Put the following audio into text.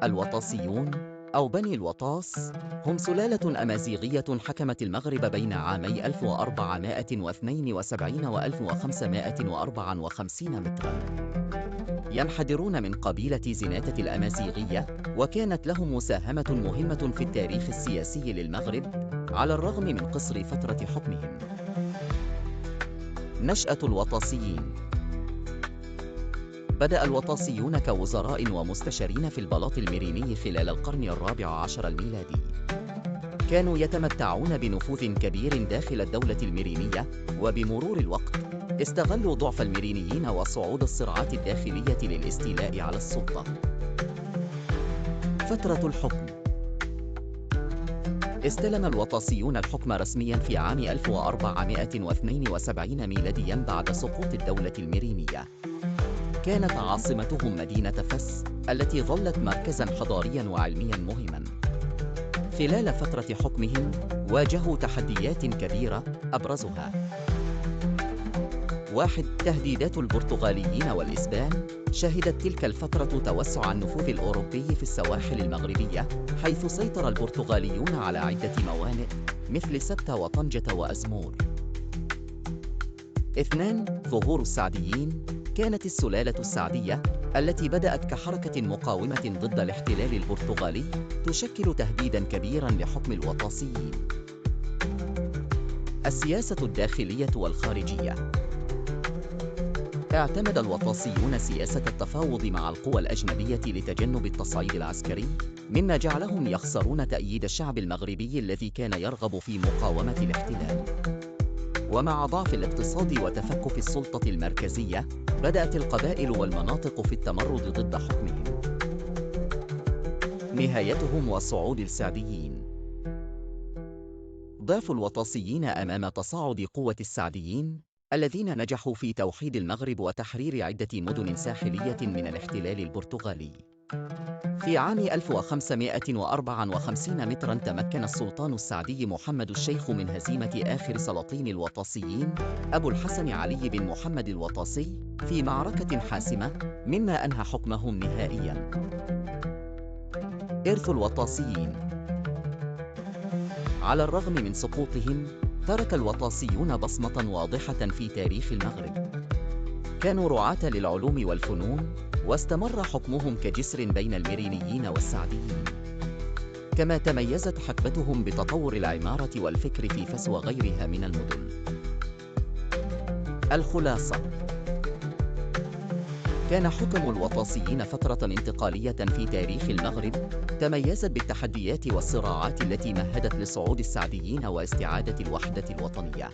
الوطاسيون أو بني الوطاس هم سلالة أمازيغية حكمت المغرب بين عامي 1472 و 1554 متراً. ينحدرون من قبيلة زناتة الأمازيغية، وكانت لهم مساهمة مهمة في التاريخ السياسي للمغرب على الرغم من قصر فترة حكمهم. نشأة الوطاسيين. بدأ الوطاسيون كوزراء ومستشارين في البلاط الميريني خلال القرن الرابع عشر الميلادي. كانوا يتمتعون بنفوذ كبير داخل الدولة الميرينية، وبمرور الوقت استغلوا ضعف الميرينيين وصعود الصراعات الداخلية للاستيلاء على السلطة. فترة الحكم. استلم الوطاسيون الحكم رسمياً في عام 1472 ميلادياً بعد سقوط الدولة الميرينية. كانت عاصمتهم مدينة فاس، التي ظلت مركزاً حضارياً وعلمياً مهماً. خلال فترة حكمهم واجهوا تحديات كبيرة، أبرزها: 1. تهديدات البرتغاليين والإسبان. شهدت تلك الفترة توسع النفوذ الأوروبي في السواحل المغربية، حيث سيطر البرتغاليون على عدة موانئ مثل سبتة وطنجة وأزمور. 2. ظهور السعديين. كانت السلالة السعدية، التي بدأت كحركة مقاومة ضد الاحتلال البرتغالي، تشكل تهديداً كبيراً لحكم الوطاسيين. السياسة الداخلية والخارجية. اعتمد الوطاسيون سياسة التفاوض مع القوى الأجنبية لتجنب التصعيد العسكري، مما جعلهم يخسرون تأييد الشعب المغربي الذي كان يرغب في مقاومة الاحتلال. ومع ضعف الاقتصاد وتفكك السلطة المركزية، بدأت القبائل والمناطق في التمرد ضد حكمهم. نهايتهم وصعود السعديين. ضعف الوطاسيين أمام تصاعد قوة السعديين، الذين نجحوا في توحيد المغرب وتحرير عدة مدن ساحلية من الاحتلال البرتغالي. في عام 1554 متراً تمكن السلطان السعدي محمد الشيخ من هزيمة آخر سلاطين الوطاسيين، أبو الحسن علي بن محمد الوطاسي، في معركة حاسمة، مما أنهى حكمهم نهائياً. إرث الوطاسيين. على الرغم من سقوطهم، ترك الوطاسيون بصمة واضحة في تاريخ المغرب. كانوا رعاة للعلوم والفنون، واستمر حكمهم كجسر بين الميرينيين والسعديين. كما تميزت حقبتهم بتطور العمارة والفكر في فاس وغيرها من المدن. الخلاصة: كان حكم الوطاسيين فترة انتقالية في تاريخ المغرب، تميزت بالتحديات والصراعات التي مهدت لصعود السعديين واستعادة الوحدة الوطنية.